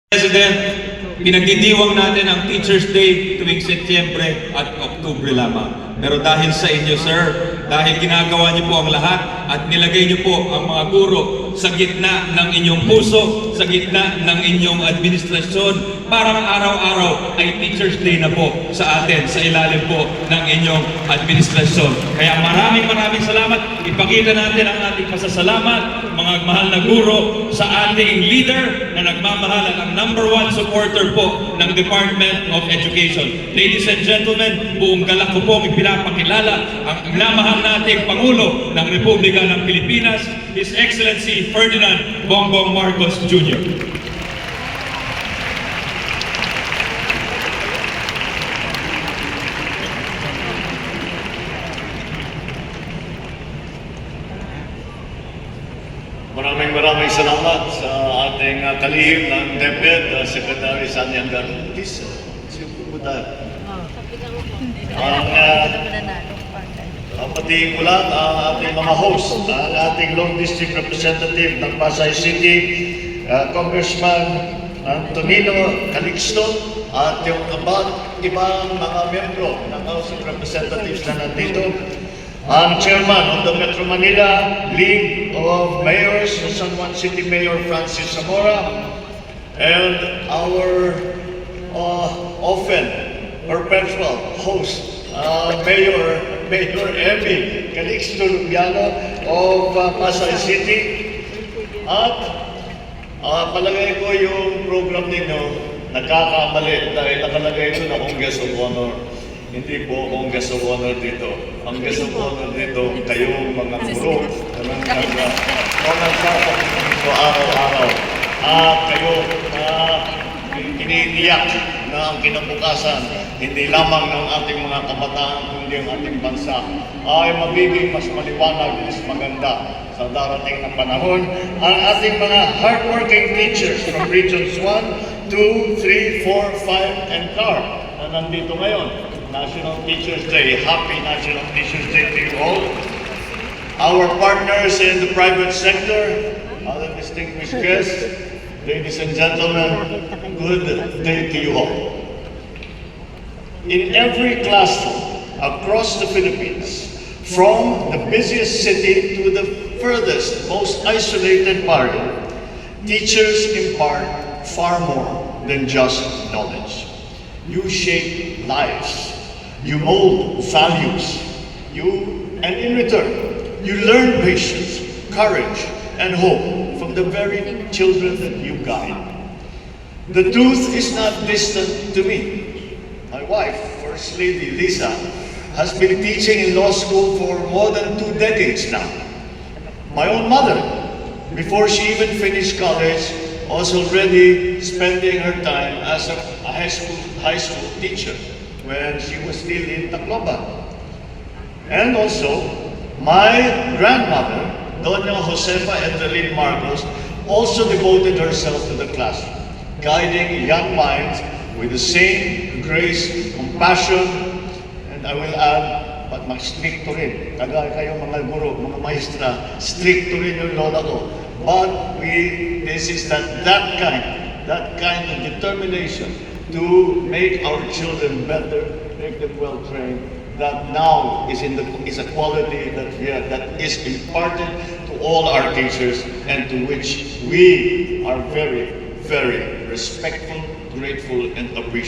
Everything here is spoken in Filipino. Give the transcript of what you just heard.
President, pinagdidiwang natin ang Teachers Day tuwing Setyembre at Oktubre lamang. Pero dahil sa inyo, sir, dahil ginagawa niyo po ang lahat at nilagay niyo po ang mga guro sa gitna ng inyong puso, sa gitna ng inyong administrasyon, parang araw-araw ay Teachers Day na po sa atin, sa ilalim po ng inyong administrasyon. Kaya maraming salamat. Ipakita natin ang ating pasasalamat, mga mahal na guro, sa ating leader na nagmamahal at ang #1 supporter po ng Department of Education. Ladies and gentlemen, buong galak ko pong ipinapakilala ang minamahal nating Pangulo ng Republika ng Pilipinas, His Excellency Ferdinand Bongbong Marcos Jr. Maraming salamat sa ating kalihim ng DepEd, Secretary Sanyang Garutis. Patiin ko lang ang ating mga host, ang ating Lone District Representative ng Pasay City, Congressman Antonino Calixto, at yung ibang mga membro ng House of Representatives na nandito, ang Chairman of the Metro Manila League of Mayors, San Juan City Mayor Francis Zamora, and our often perpetual host, Mayor Emmy Calixto Lubiano of Pasay City. At palagay ko yung program ninyo nagkakamali dahil nakalagay ito na Congress of Honor. Hindi po akong guest of honor dito. Ang guest of honor dito, kayong mga guro na nagsasabi dito araw-araw. At kayo iniiyak na ang kinabukasan, hindi lamang ng ating mga kabataan, kundi ang ating bansa, ay magiging mas maliwanag, mas maganda sa darating na panahon. Ang ating mga hardworking teachers from Regions 1, 2, 3, 4, 5, and CAR na nandito ngayon. National Teachers Day. Happy National Teachers Day to you all. Our partners in the private sector, other distinguished guests, ladies and gentlemen, good day to you all. In every classroom across the Philippines, from the busiest city to the furthest, most isolated barrio, teachers impart far more than just knowledge. You shape lives. You mold values. And in return, you learn patience, courage, and hope from the very children that you guide. The truth is not distant to me. My wife, First Lady Lisa, has been teaching in law school for more than 2 decades now. My own mother, before she even finished college, was already spending her time as a high school teacher when she was still in Tacloban. And also, my grandmother, Doña Josefa Edelin Marcos, also devoted herself to the classroom, guiding young minds with the same grace, compassion, and I will add, but stricto rin. Kagaya kayo mga guro, mga maestra, stricto rin yung lola ko. But this is that kind of determination to make our children better, make them well trained, that now is a quality that is imparted to all our teachers and to which we are very respectful, grateful, and appreciative.